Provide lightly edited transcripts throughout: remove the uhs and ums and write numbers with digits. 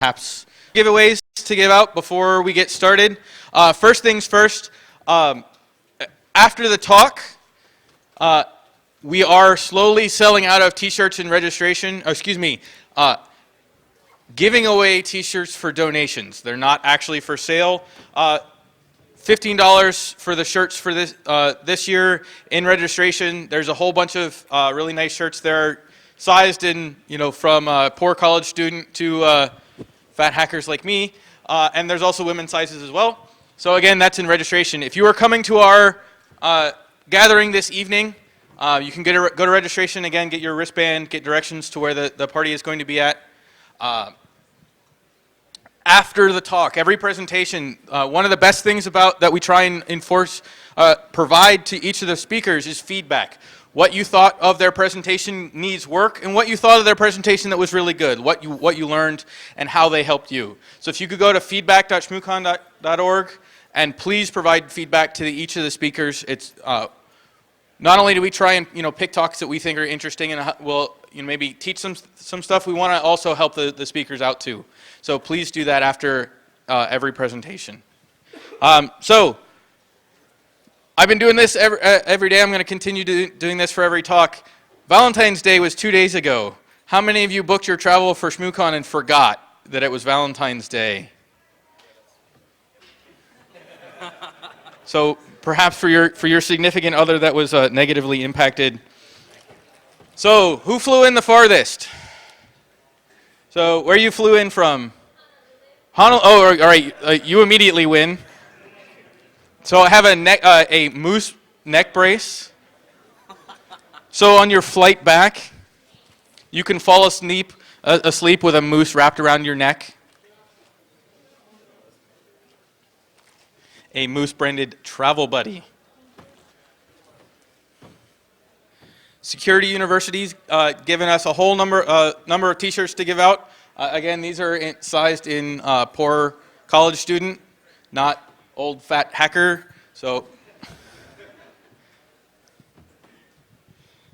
perhaps giveaways to give out before we get started. First things first, after the talk, we are slowly selling out of t-shirts and registration, giving away t-shirts for donations. They're not actually for sale. $15 for the shirts for this year in registration. There's a whole bunch of really nice shirts there, sized in, from a poor college student to fat hackers like me. And there's also women's sizes as well. So again, that's in registration. If you are coming to our gathering this evening, you can go to registration, again, get your wristband, get directions to where the party is going to be at. After the talk, every presentation, one of the best things that we try and provide to each of the speakers is feedback. What you thought of their presentation needs work, and what you thought of their presentation that was really good, what you learned, and how they helped you. So if you could go to feedback.shmoocon.org and please provide feedback to each of the speakers. It's not only do we try and pick talks that we think are interesting and we'll maybe teach some stuff, we want to also help the speakers out too. So please do that after every presentation. So I've been doing this every day. I'm going to continue doing this for every talk. Valentine's Day was 2 days ago. How many of you booked your travel for Shmoocon and forgot that it was Valentine's Day? So perhaps for your significant other that was negatively impacted. So who flew in the farthest? So where you flew in from? Honolulu. Oh, all right. You immediately win. So I have a moose neck brace. So on your flight back, you can fall asleep with a moose wrapped around your neck. A moose-branded travel buddy. Security University's given us a whole number of t-shirts to give out. Again, these are sized in poor college student, not old fat hacker. So,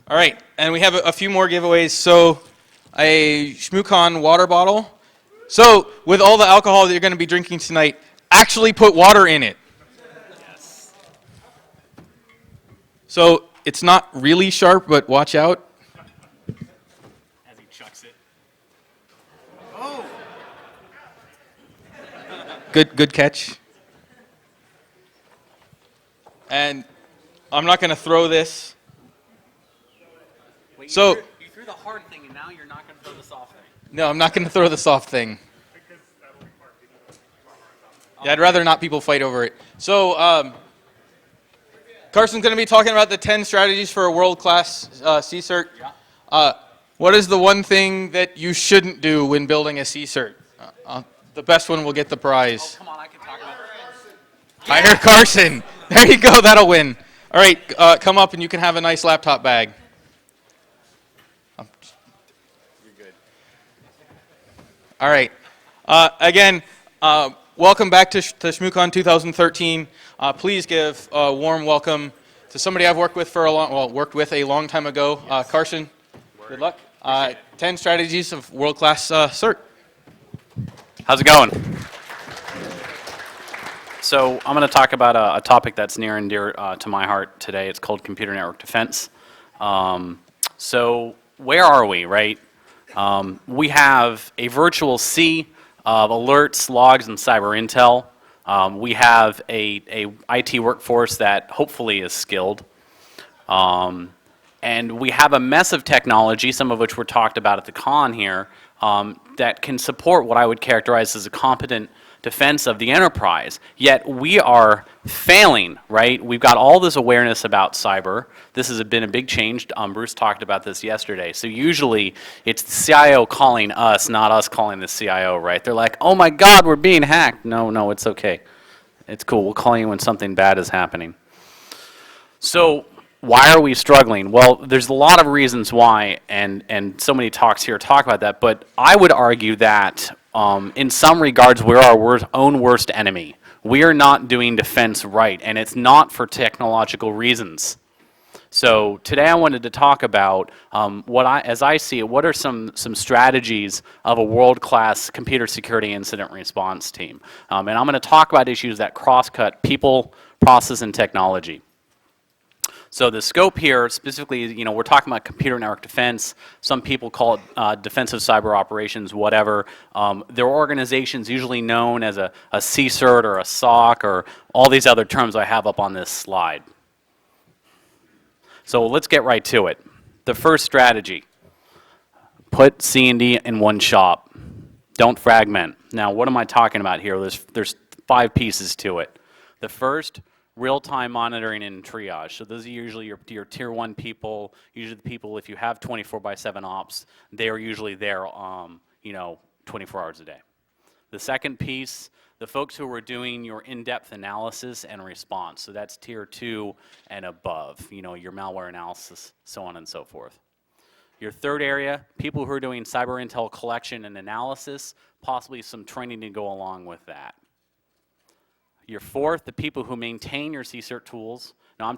all right, and we have a few more giveaways. So, a Shmoocon water bottle. So, with all the alcohol that you're going to be drinking tonight, actually put water in it. Yes. So, it's not really sharp, but watch out. As he chucks it. Oh! Good catch. And I'm not going to throw this. Wait, so you threw the hard thing, and now you're not going to throw the soft thing. No, I'm not going to throw the soft thing. Yeah, I'd rather not people fight over it. So Carson's going to be talking about the 10 strategies for a world-class CCERT. Yeah. What is the one thing that you shouldn't do when building a CCERT? The best one will get the prize. Oh, come on, I can talk about it. I heard Carson. There you go, that'll win. All right, come up and you can have a nice laptop bag. You're good. All right. Again, welcome back to Shmoocon 2013. Please give a warm welcome to somebody I've worked with a long time ago. Carson, good luck. 10 strategies of world-class CERT. How's it going? So I'm going to talk about a topic that's near and dear to my heart today. It's called computer network defense. So where are we, right? We have a virtual sea of alerts, logs, and cyber intel. We have a IT workforce that hopefully is skilled. And we have a mess of technology, some of which were talked about at the con here, that can support what I would characterize as a competent defense of the enterprise. Yet we are failing, right? We've got all this awareness about cyber. This has been a big change. Bruce talked about this yesterday. So usually it's the CIO calling us, not us calling the CIO, right? They're like, oh my God, we're being hacked. No, it's okay. It's cool. We'll call you when something bad is happening. So why are we struggling? Well, there's a lot of reasons why, and so many talks here talk about that, but I would argue that in some regards we're our own worst enemy. We are not doing defense right, and it's not for technological reasons. So today I wanted to talk about as I see it, what are some strategies of a world-class computer security incident response team? And I'm going to talk about issues that cross-cut people, process, and technology. So the scope here, specifically, we're talking about computer network defense. Some people call it defensive cyber operations, whatever. There are organizations usually known as a CSIRT or a SOC or all these other terms I have up on this slide. So let's get right to it. The first strategy, put C&D in one shop. Don't fragment. Now, what am I talking about here? There's 5 pieces to it. The first, real-time monitoring and triage. So those are usually your tier 1 people, usually the people, if you have 24/7 ops, they are usually there, 24 hours a day. The second piece, the folks who are doing your in-depth analysis and response. So that's tier 2 and above, your malware analysis, so on and so forth. Your third area, people who are doing cyber intel collection and analysis, possibly some training to go along with that. Your fourth, the people who maintain your CSIRT tools. Now I'm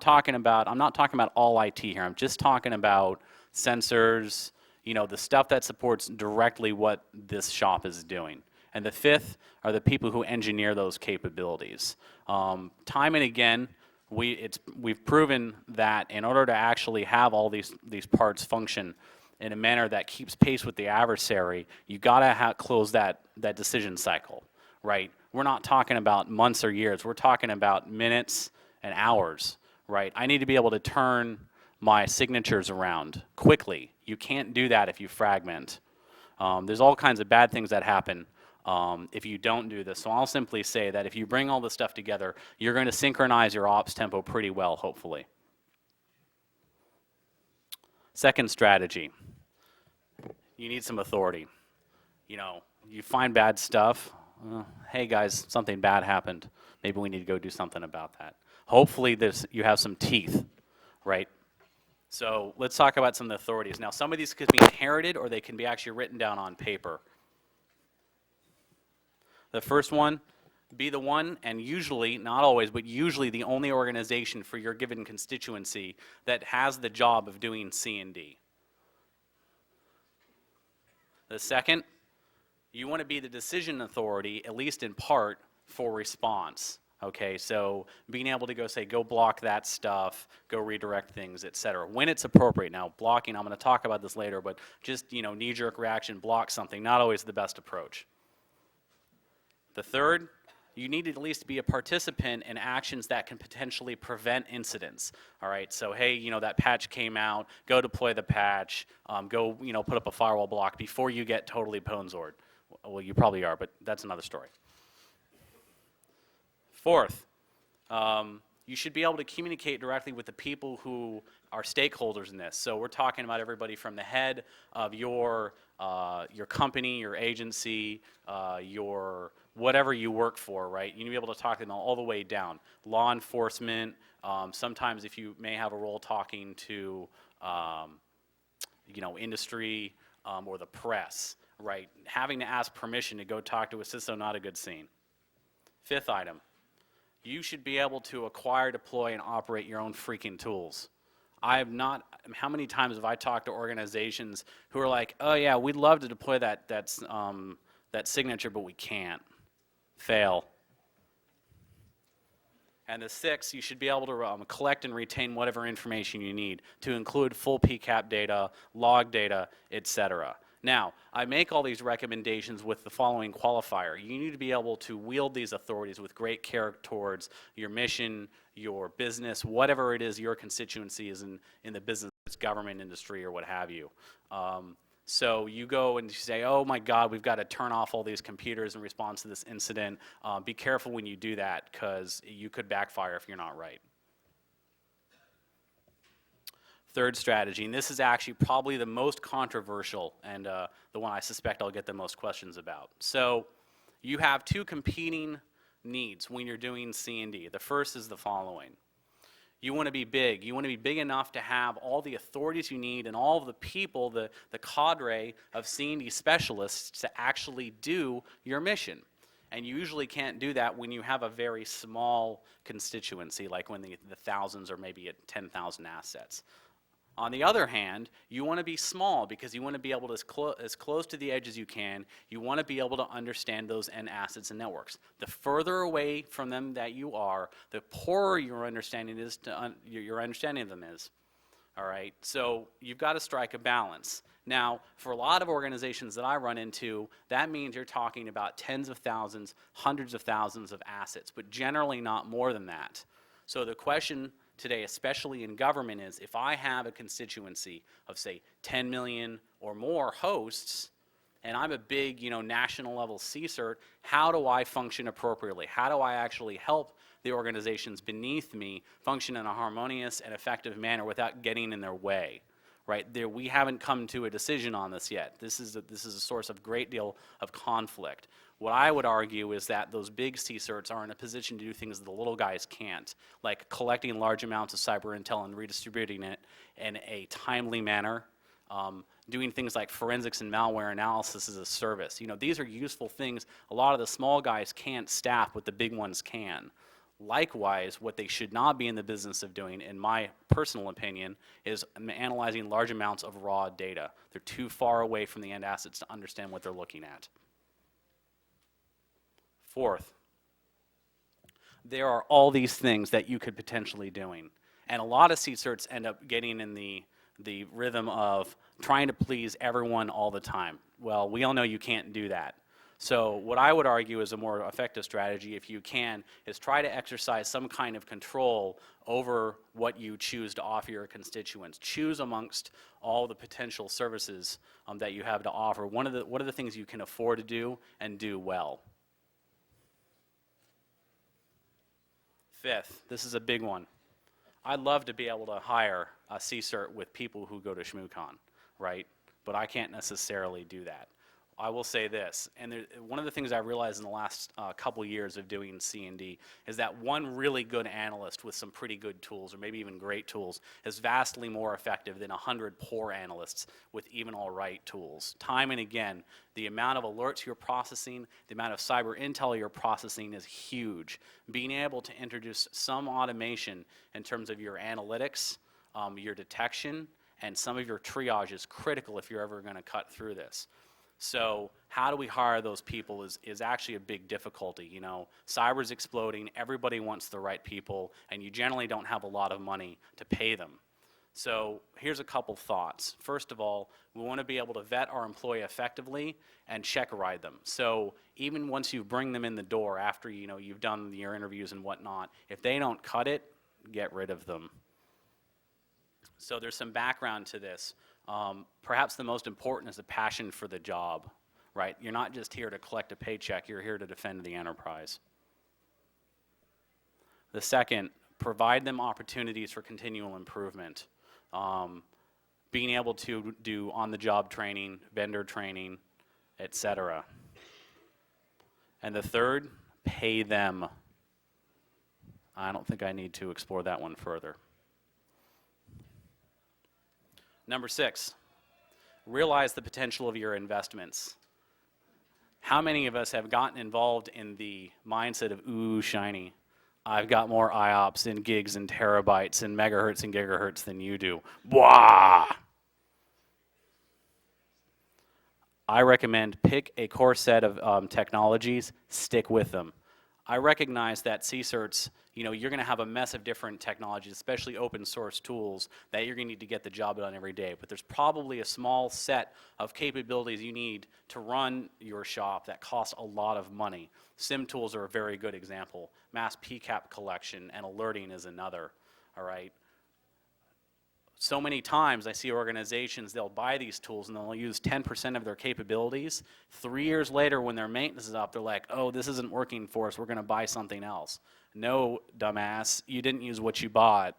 not talking about all IT here. I'm just talking about sensors, the stuff that supports directly what this shop is doing. And the fifth are the people who engineer those capabilities. Time and again, we've proven that in order to actually have all these parts function in a manner that keeps pace with the adversary, you gotta close that decision cycle, right? We're not talking about months or years. We're talking about minutes and hours, right? I need to be able to turn my signatures around quickly. You can't do that if you fragment. There's all kinds of bad things that happen if you don't do this. So I'll simply say that if you bring all this stuff together, you're going to synchronize your ops tempo pretty well, hopefully. Second strategy, you need some authority. You find bad stuff. Hey guys, something bad happened. Maybe we need to go do something about that. Hopefully you have some teeth, right? So let's talk about some of the authorities. Now some of these could be inherited or they can be actually written down on paper. The first one, be the one, and usually, not always, but usually the only organization for your given constituency that has the job of doing C&D. The second, you want to be the decision authority, at least in part, for response. Okay, so being able to go block that stuff, go redirect things, et cetera, when it's appropriate. Now, blocking, I'm going to talk about this later, but just, knee-jerk reaction, block something, not always the best approach. The third, you need to at least be a participant in actions that can potentially prevent incidents. All right, so hey, that patch came out, go deploy the patch, go, put up a firewall block before you get totally ponzored. Well, you probably are, but that's another story. Fourth, you should be able to communicate directly with the people who are stakeholders in this. So we're talking about everybody from the head of your company, your agency, your whatever you work for, right? You need to be able to talk to them all the way down. Law enforcement, sometimes if you may have a role talking to, industry or the press, right? Having to ask permission to go talk to a CISO, not a good scene. Fifth item, you should be able to acquire, deploy, and operate your own freaking tools. How many times have I talked to organizations who are like, oh yeah, we'd love to deploy that signature, but we can't. Fail. And the sixth, you should be able to collect and retain whatever information you need, to include full PCAP data, log data, etc. Now, I make all these recommendations with the following qualifier. You need to be able to wield these authorities with great care towards your mission, your business, whatever it is your constituency is in the business, government, industry, or what have you. So you go and you say, oh my God, we've got to turn off all these computers in response to this incident. Be careful when you do that, because you could backfire if you're not right. Third strategy, and this is actually probably the most controversial and the one I suspect I'll get the most questions about. So you have two competing needs when you're doing C&D. The first is the following. You want to be big. You want to be big enough to have all the authorities you need and all of the people, the cadre of C&D specialists to actually do your mission. And you usually can't do that when you have a very small constituency, like when the thousands are maybe at 10,000 assets. On the other hand, you want to be small because you want to be able to, as close to the edge as you can, you want to be able to understand those end assets and networks. The further away from them that you are, the poorer your understanding is your understanding of them is. All right, so you've got to strike a balance. Now, for a lot of organizations that I run into, that means you're talking about tens of thousands, hundreds of thousands of assets, but generally not more than that. So the question today, especially in government, is if I have a constituency of, say, 10 million or more hosts, and I'm a big, national level CSIRT, how do I function appropriately? How do I actually help the organizations beneath me function in a harmonious and effective manner without getting in their way? Right there, we haven't come to a decision on this yet. This is a source of great deal of conflict. What I would argue is that those big CSIRTs are in a position to do things that the little guys can't, like collecting large amounts of cyber intel and redistributing it in a timely manner, doing things like forensics and malware analysis as a service. These are useful things a lot of the small guys can't staff, but the big ones can. Likewise, what they should not be in the business of doing, in my personal opinion, is analyzing large amounts of raw data. They're too far away from the end assets to understand what they're looking at. Fourth, there are all these things that you could potentially doing. And a lot of CSIRTs end up getting in the rhythm of trying to please everyone all the time. Well, we all know you can't do that. So what I would argue is a more effective strategy, if you can, is try to exercise some kind of control over what you choose to offer your constituents. Choose amongst all the potential services that you have to offer. What are the things you can afford to do and do well? Fifth, this is a big one. I'd love to be able to hire a CSIRT with people who go to Shmoocon, right? But I can't necessarily do that. I will say this, and one of the things I realized in the last couple years of doing C&D is that one really good analyst with some pretty good tools, or maybe even great tools, is vastly more effective than 100 poor analysts with even all right tools. Time and again, the amount of alerts you're processing, the amount of cyber intel you're processing is huge. Being able to introduce some automation in terms of your analytics, your detection, and some of your triage is critical if you're ever going to cut through this. So how do we hire those people is actually a big difficulty. Cyber's exploding, everybody wants the right people, and you generally don't have a lot of money to pay them. So here's a couple thoughts. First of all, we want to be able to vet our employee effectively and check ride them. So even once you bring them in the door after you've done your interviews and whatnot, if they don't cut it, get rid of them. So there's some background to this. Perhaps the most important is the passion for the job, right? You're not just here to collect a paycheck, you're here to defend the enterprise. The second, provide them opportunities for continual improvement. Being able to do on-the-job training, vendor training, etc. And the third, pay them. I don't think I need to explore that one further. Number 6, realize the potential of your investments. How many of us have gotten involved in the mindset of, ooh, shiny, I've got more IOPS and gigs and terabytes and megahertz and gigahertz than you do. Wah! I recommend pick a core set of technologies, stick with them. I recognize that CSIRTs, you're going to have a mess of different technologies, especially open source tools, that you're going to need to get the job done every day. But there's probably a small set of capabilities you need to run your shop that cost a lot of money. SIM tools are a very good example. Mass PCAP collection and alerting is another, all right? So many times I see organizations, they'll buy these tools and they'll use 10% of their capabilities. 3 years later when their maintenance is up, they're like, oh, this isn't working for us, we're going to buy something else. No, dumbass, you didn't use what you bought.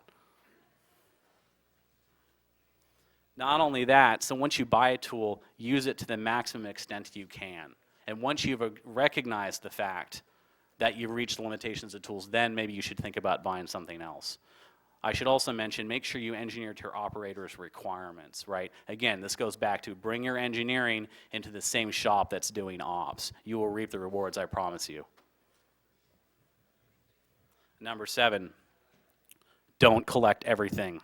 Not only that, so once you buy a tool, use it to the maximum extent you can. And once you've recognized the fact that you've reached the limitations of tools, then maybe you should think about buying something else. I should also mention, make sure you engineer to your operator's requirements, right? Again, this goes back to bring your engineering into the same shop that's doing ops. You will reap the rewards, I promise you. Number 7, don't collect everything.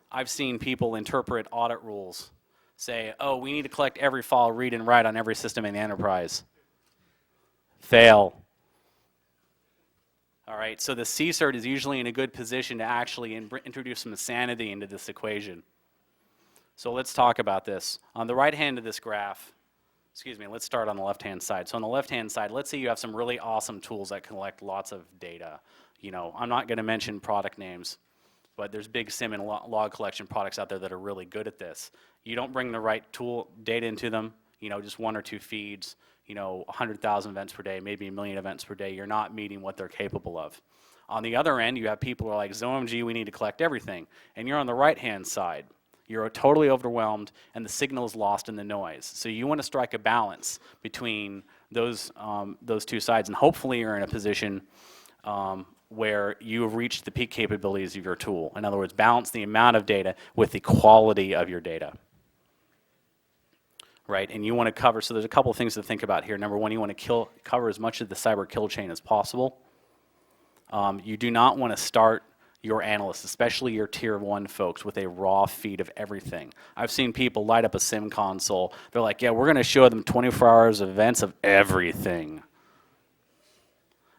I've seen people interpret audit rules, say, oh, we need to collect every file, read and write on every system in the enterprise. Fail. All right, so the CSIRT is usually in a good position to actually introduce some sanity into this equation. So let's talk about this. On the right hand of this graph, let's start on the left-hand side. So on the left-hand side, let's say you have some really awesome tools that collect lots of data. You know, I'm not going to mention product names, but there's big SIM and log collection products out there that are really good at this. You don't bring the right tool data into them, you know, just 1 or 2 feeds, you know, 100,000 events per day, maybe 1 million events per day, you're not meeting what they're capable of. On the other end, you have people who are like, OMG, we need to collect everything. And you're on the right-hand side. You're totally overwhelmed, and the signal is lost in the noise. So you want to strike a balance between those 2 sides, and hopefully you're in a position where you have reached the peak capabilities of your tool. In other words, balance the amount of data with the quality of your data. Right, and you want to cover, so there's a couple of things to think about here. Number 1, you want to cover as much of the cyber kill chain as possible. You do not want to start your analysts, especially your tier 1 folks, with a raw feed of everything. I've seen people light up a SIM console. They're like, yeah, we're going to show them 24 hours of events of everything.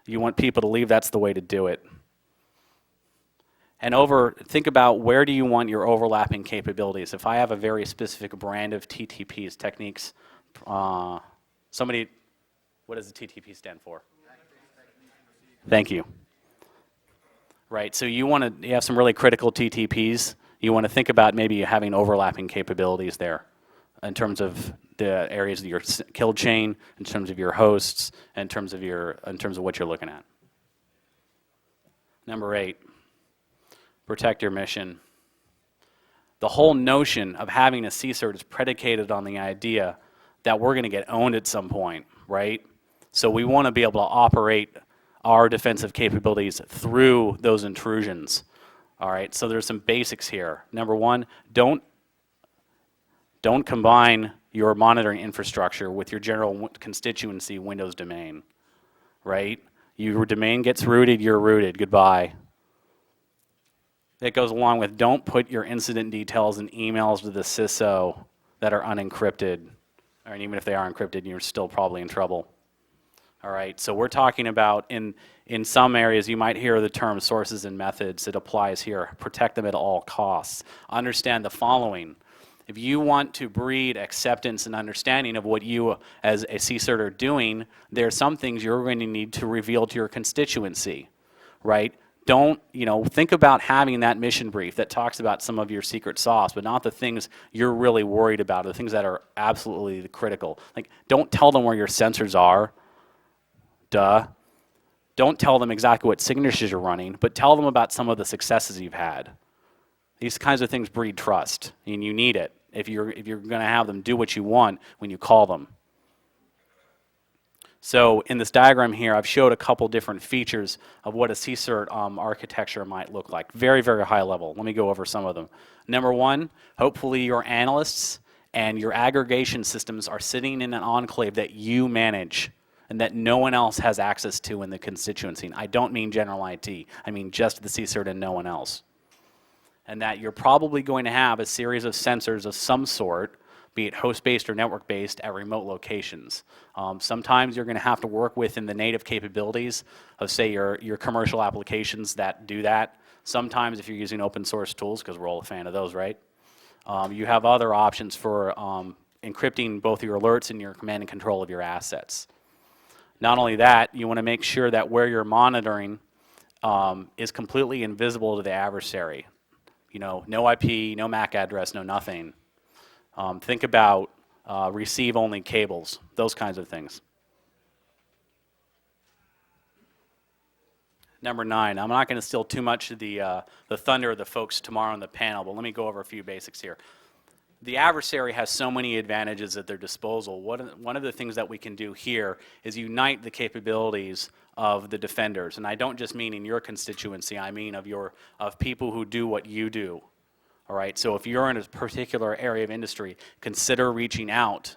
You want people to leave, that's the way to do it. And think about where do you want your overlapping capabilities. If I have a very specific brand of TTPs, techniques, what does the TTP stand for? Thank you. Right, so you have some really critical TTPs. You want to think about maybe having overlapping capabilities there in terms of the areas of your kill chain, in terms of your hosts, in terms of what you're looking at. Number 8. Protect your mission. The whole notion of having a CSIRT is predicated on the idea that we're going to get owned at some point, right? So we want to be able to operate our defensive capabilities through those intrusions. All right, so there's some basics here. Number 1, don't combine your monitoring infrastructure with your general constituency Windows domain, right? Your domain gets rooted, you're rooted, goodbye. It goes along with don't put your incident details in emails to the CISO that are unencrypted. Or even if they are encrypted, you're still probably in trouble. All right, so we're talking about in some areas you might hear the term sources and methods. It applies here. Protect them at all costs. Understand the following. If you want to breed acceptance and understanding of what you as a CSIRT are doing, there are some things you're going to need to reveal to your constituency, right? Don't, think about having that mission brief that talks about some of your secret sauce, but not the things you're really worried about, the things that are absolutely critical. Like, don't tell them where your sensors are. Duh. Don't tell them exactly what signatures you're running, but tell them about some of the successes you've had. These kinds of things breed trust, and you need it if you're going to have them do what you want when you call them. So in this diagram here, I've showed a couple different features of what a CSIRT architecture might look like. Very, very high level. Let me go over some of them. Number 1, hopefully your analysts and your aggregation systems are sitting in an enclave that you manage and that no one else has access to in the constituency. And I don't mean general IT. I mean just the CSIRT and no one else. And that you're probably going to have a series of sensors of some sort, be it host-based or network-based, at remote locations. Sometimes you're going to have to work within the native capabilities of, say, your commercial applications that do that. Sometimes if you're using open source tools, because we're all a fan of those, right? You have other options for encrypting both your alerts and your command and control of your assets. Not only that, you want to make sure that where you're monitoring is completely invisible to the adversary. No IP, no MAC address, no nothing. Think about receive-only cables, those kinds of things. Number 9, I'm not going to steal too much of the thunder of the folks tomorrow on the panel, but let me go over a few basics here. the adversary has so many advantages at their disposal. One of the things that we can do here is unite the capabilities of the defenders. And I don't just mean in your constituency, I mean of people who do what you do. All right, so if you're in a particular area of industry, consider reaching out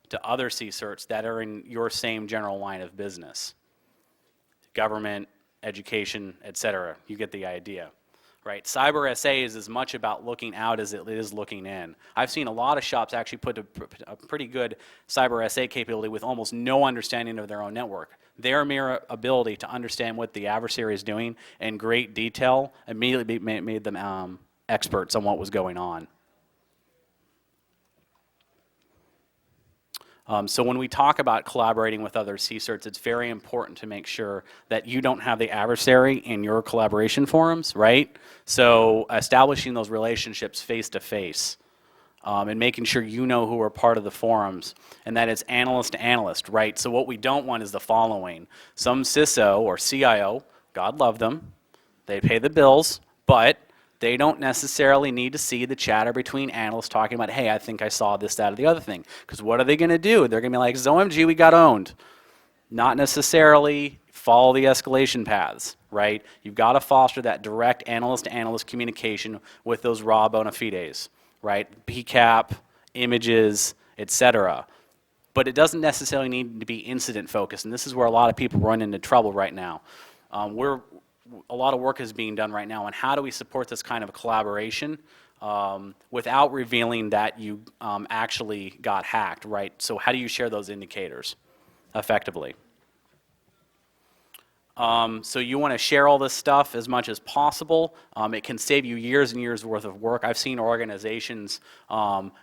to other CSERTs that are in your same general line of business. Government, education, et cetera. You get the idea. Right, cyber SA is as much about looking out as it is looking in. I've seen a lot of shops actually put a pretty good cyber SA capability with almost no understanding of their own network. Their mere ability to understand what the adversary is doing in great detail immediately made them experts on what was going on. So when we talk about collaborating with other CSERTs, it's very important to make sure that you don't have the adversary in your collaboration forums, right? So establishing those relationships face to face and making sure you know who are part of the forums and that it's analyst to analyst, right? So what we don't want is the following. Some CISO or CIO, God love them, they pay the bills, but they don't necessarily need to see the chatter between analysts talking about, hey, I think I saw this, that, or the other thing. Because what are they going to do? They're going to be like, OMG, we got owned. Not necessarily follow the escalation paths, right? You've got to foster that direct analyst-to-analyst communication with those raw bona fides, right? PCAP, images, etc. But it doesn't necessarily need to be incident-focused, and this is where a lot of people run into trouble right now. A lot of work is being done right now on how do we support this kind of collaboration without revealing that you actually got hacked, right? So how do you share those indicators effectively? So you want to share all this stuff as much as possible. It can save you years and years worth of work. I've seen organizations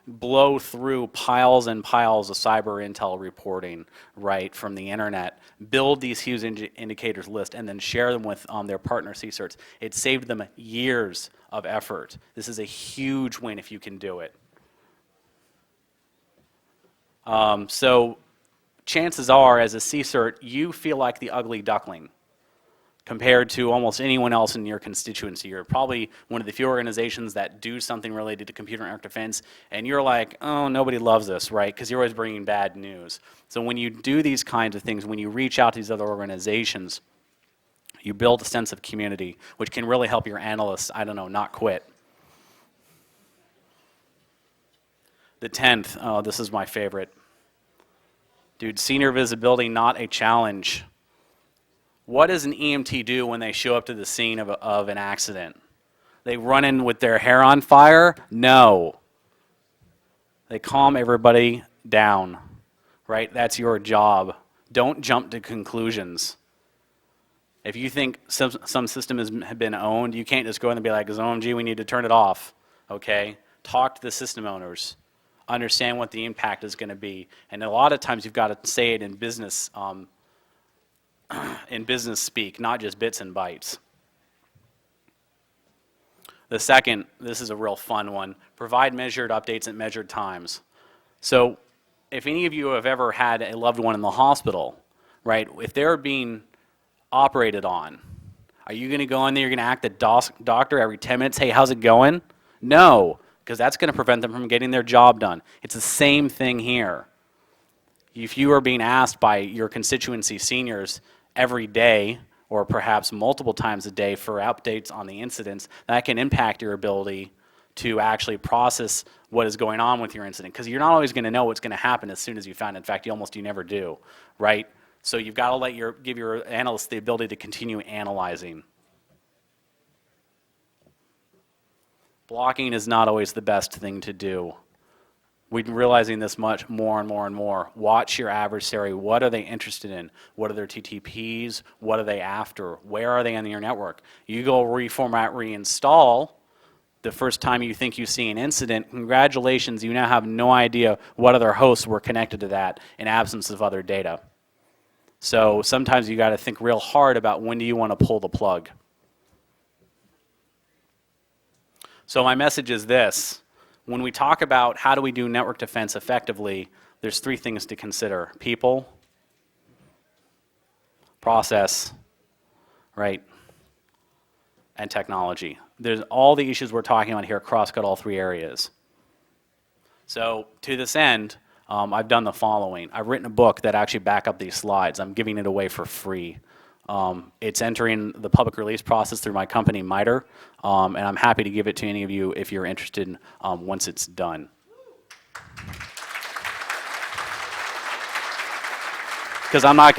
blow through piles and piles of cyber intel reporting, right, from the internet, build these huge indicators list, and then share them with their partner CSERTs. It saved them years of effort. This is a huge win if you can do it. So chances are, as a CSERT, you feel like the ugly duckling compared to almost anyone else in your constituency. You're probably one of the few organizations that do something related to computer network defense, and you're like, oh, nobody loves us, right? Because you're always bringing bad news. So when you do these kinds of things, when you reach out to these other organizations, you build a sense of community, which can really help your analysts, I don't know, not quit. The 10th, oh, this is my favorite. Dude, senior visibility, not a challenge. What does an EMT do when they show up to the scene of an accident? They run in with their hair on fire? No. They calm everybody down, right? That's your job. Don't jump to conclusions. If you think some system has been owned, you can't just go in and be like, OMG, we need to turn it off, okay? Talk to the system owners. Understand what the impact is going to be. And a lot of times you've got to say it in business speak, not just bits and bytes. The second, this is a real fun one, provide measured updates at measured times. So if any of you have ever had a loved one in the hospital, right, if they're being operated on, are you going to go in there, you're going to act the doctor every 10 minutes, hey, how's it going? No, because that's going to prevent them from getting their job done. It's the same thing here. If you are being asked by your constituency seniors every day, or perhaps multiple times a day for updates on the incidents, that can impact your ability to actually process what is going on with your incident. Because you're not always going to know what's going to happen as soon as you found it. In fact, you never do, right? So you've got to give your analysts the ability to continue analyzing. Blocking is not always the best thing to do. We're realizing this much more and more and more. Watch your adversary. What are they interested in? What are their TTPs? What are they after? Where are they on your network? You go reformat, reinstall. The first time you think you see an incident, congratulations, you now have no idea what other hosts were connected to that in absence of other data. So sometimes you got to think real hard about when do you want to pull the plug. So my message is this. When we talk about how do we do network defense effectively, there's three things to consider. People, process, right, and technology. There's all the issues we're talking about here cross-cut all three areas. So to this end, I've done the following. I've written a book that actually back up these slides. I'm giving it away for free. It's entering the public release process through my company, MITRE, and I'm happy to give it to any of you if you're interested once it's done. Because I'm not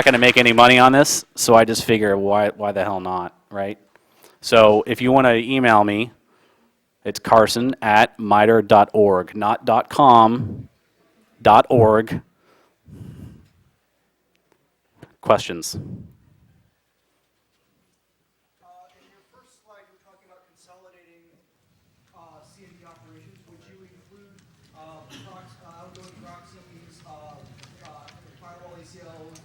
gonna make any money on this, so I just figure why the hell not, right? So if you want to email me, it's carson@mitre.org, not .com, .org. Questions? In your first slide, you were talking about consolidating CMD operations. Would you include outgoing proxies, firewall ACLs,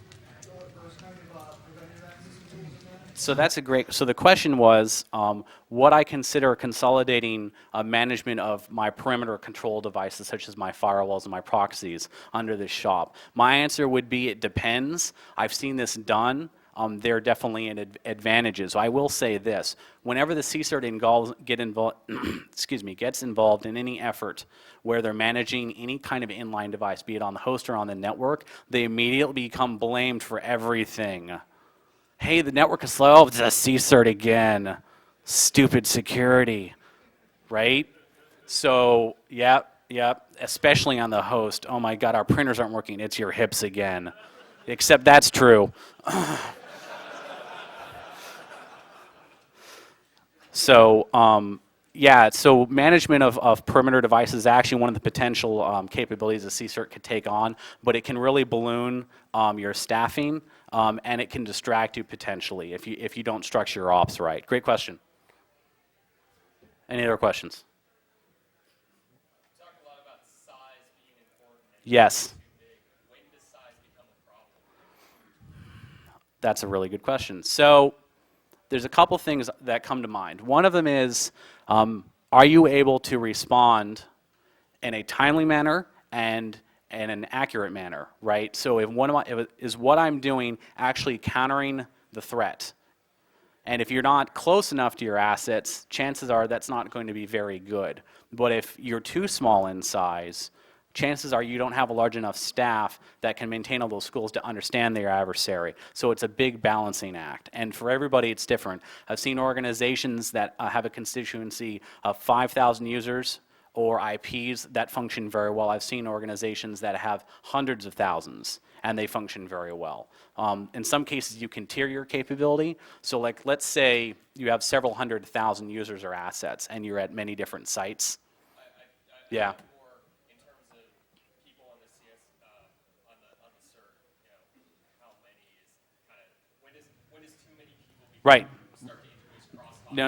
those kind of preventative access tools in that? So that's a great, so the question was, what I consider consolidating management of my perimeter control devices, such as my firewalls and my proxies, under this shop. My answer would be it depends. I've seen this done. There are definitely advantages. I will say this: whenever the CSIRT gets involved in any effort where they're managing any kind of inline device, be it on the host or on the network, they immediately become blamed for everything. Hey, the network is slow. It's a CSIRT again. Stupid security, right? So, yep. Especially on the host. Oh my God, our printers aren't working. It's your hips again. Except that's true. So, yeah, so management of perimeter devices is actually one of the potential capabilities a CSIRT could take on, but it can really balloon your staffing, and it can distract you potentially if you don't structure your ops right. Great question. Any other questions? You talked a lot about size being important. Yes. Too big. When does size become a problem? That's a really good question. So there's a couple things that come to mind. One of them is, are you able to respond in a timely manner and in an accurate manner, right? So if is what I'm doing actually countering the threat? And if you're not close enough to your assets, chances are that's not going to be very good. But if you're too small in size, chances are you don't have a large enough staff that can maintain all those skills to understand their adversary. So it's a big balancing act. And for everybody, it's different. I've seen organizations that have a constituency of 5,000 users or IPs that function very well. I've seen organizations that have hundreds of thousands, and they function very well. In some cases, you can tier your capability. So like, let's say you have several 100,000 users or assets, and you're at many different sites. Yeah. More in terms of people on the CS on the CERT, how many is kind of when does too many people Right. start to introduce cross? No,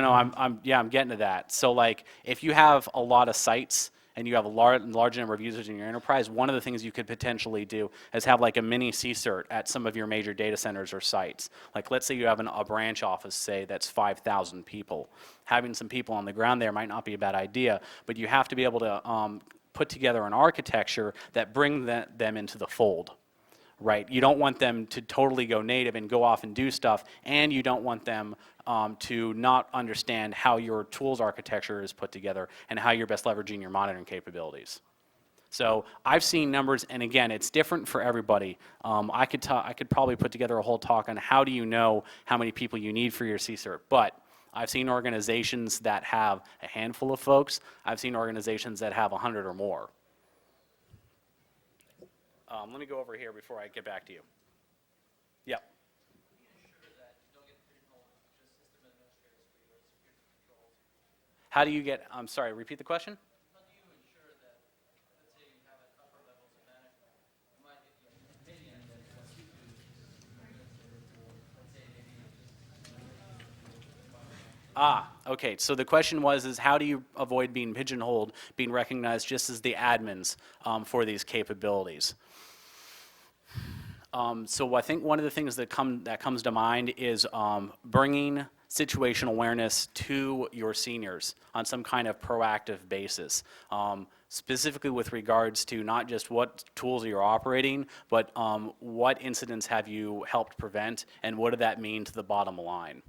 I'm getting to that. So like, if you have a lot of sites and you have a large number of users in your enterprise, one of the things you could potentially do is have like a mini CSIRT at some of your major data centers or sites. Like, let's say you have a branch office, say, that's 5,000 people. Having some people on the ground there might not be a bad idea, but you have to be able to put together an architecture that brings them into the fold. Right, you don't want them to totally go native and go off and do stuff, and you don't want them to not understand how your tools architecture is put together and how you're best leveraging your monitoring capabilities. So I've seen numbers, and again, it's different for everybody. I could probably put together a whole talk on how do you know how many people you need for your CSIRT, but I've seen organizations that have a handful of folks. I've seen organizations that have 100 or more. Let me go over here before I get back to you. Yep. How do you get, I'm sorry, repeat the question? How do you ensure that, let's say you have at upper levels of management, you might get the opinion that what you do is, let's say maybe Okay, so the question is how do you avoid being pigeonholed, being recognized just as the admins for these capabilities? So I think one of the things that comes to mind is bringing situational awareness to your seniors on some kind of proactive basis, specifically with regards to not just what tools you're operating, but what incidents have you helped prevent, and what did that mean to the bottom line?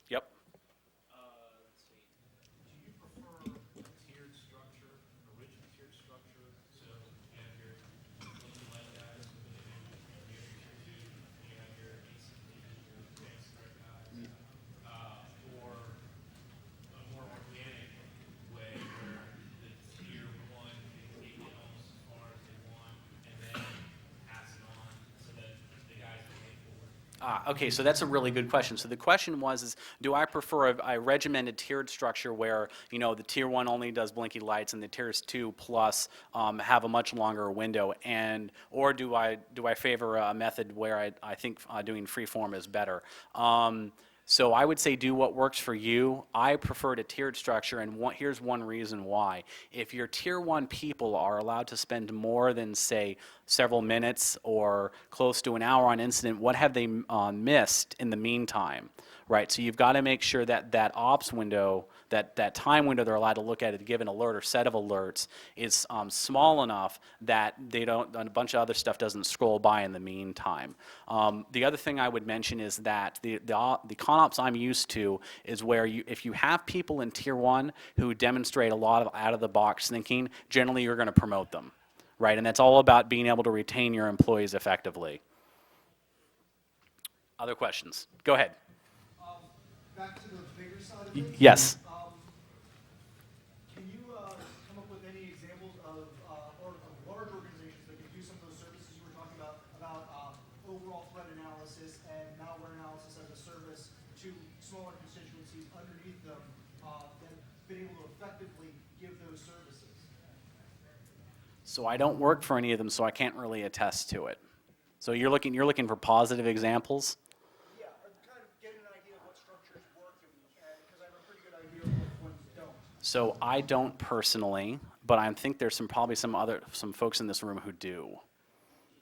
Yep. Okay, so that's a really good question. So the question was, is do I prefer a regimented tiered structure where, you know, the tier one only does blinky lights and the tiers two plus have a much longer window, and or do I favor a method where I think doing freeform is better? So I would say do what works for you. I prefer a tiered structure, and here's one reason why. If your tier one people are allowed to spend more than, say, several minutes or close to an hour on incident, what have they missed in the meantime, right? So you've got to make sure that that ops window, that time window they're allowed to look at it to give an alert or set of alerts is small enough that they don't, a bunch of other stuff doesn't scroll by in the meantime. The other thing I would mention is that the ConOps I'm used to is where if you have people in tier one who demonstrate a lot of out-of-the-box thinking, generally you're going to promote them, right? And that's all about being able to retain your employees effectively. Other questions? Go ahead. Back to the bigger side of it. Yes. Can you come up with any examples of large organizations that can do some of those services you were talking about overall threat analysis and malware analysis as a service to smaller constituencies underneath them that have been able to effectively give those services? So I don't work for any of them, so I can't really attest to it. So you're looking for positive examples? Yeah, I'm kind of getting an idea of what structures work because I have a pretty good idea of what ones don't. So I don't personally, but I think there's probably some folks in this room who do.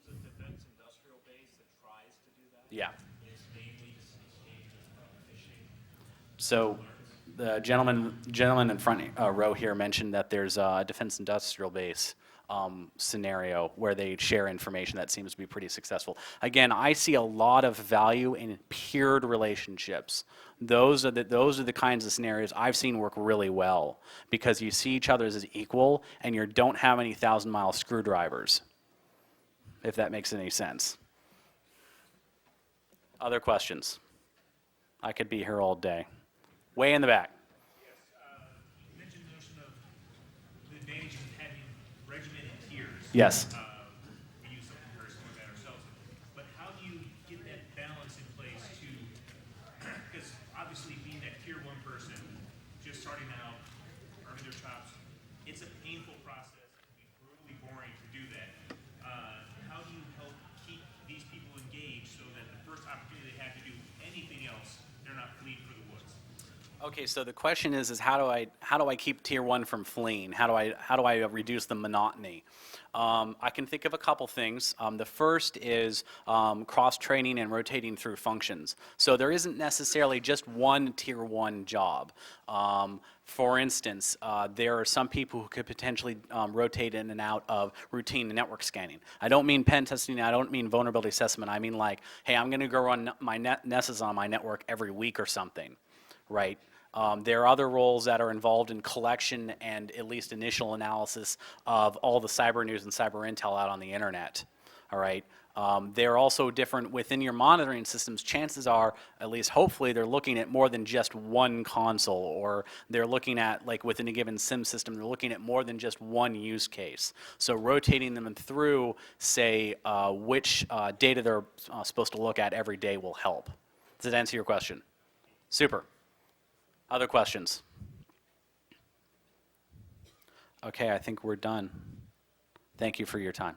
There's a defense industrial base that tries to do that. Yeah. It's mainly stages of phishing. So the gentleman in front row here mentioned that there's a defense industrial base scenario where they share information that seems to be pretty successful. Again, I see a lot of value in peered relationships. Those are the kinds of scenarios I've seen work really well because you see each other as equal and you don't have any 1,000-mile screwdrivers, if that makes any sense. Other questions? I could be here all day. Way in the back. Yes, you mentioned the notion of the advantages of having regimented tiers. Yes. We use something very similar to that ourselves. But how do you get that balance in place to, because obviously being that tier one person, just starting out, earning their chops, it's a painful process. It can be brutally boring to do that. How do you help keep these people engaged so that the first opportunity they have to do anything else, they're not fleeing for the woods? Okay, so the question is how do I keep tier one from fleeing? How do I reduce the monotony? I can think of a couple things. The first is cross-training and rotating through functions. So there isn't necessarily just one tier one job. For instance, there are some people who could potentially rotate in and out of routine network scanning. I don't mean pen testing, I don't mean vulnerability assessment. I mean like, hey, I'm going to go run my Nessus on my network every week or something, right? There are other roles that are involved in collection and at least initial analysis of all the cyber news and cyber intel out on the internet, all right? They're also different within your monitoring systems. Chances are, at least hopefully, they're looking at more than just one console, or they're looking at, like within a given SIM system, they're looking at more than just one use case. So rotating them through, say, which data they're supposed to look at every day will help. Does that answer your question? Super. Other questions? Okay, I think we're done. Thank you for your time.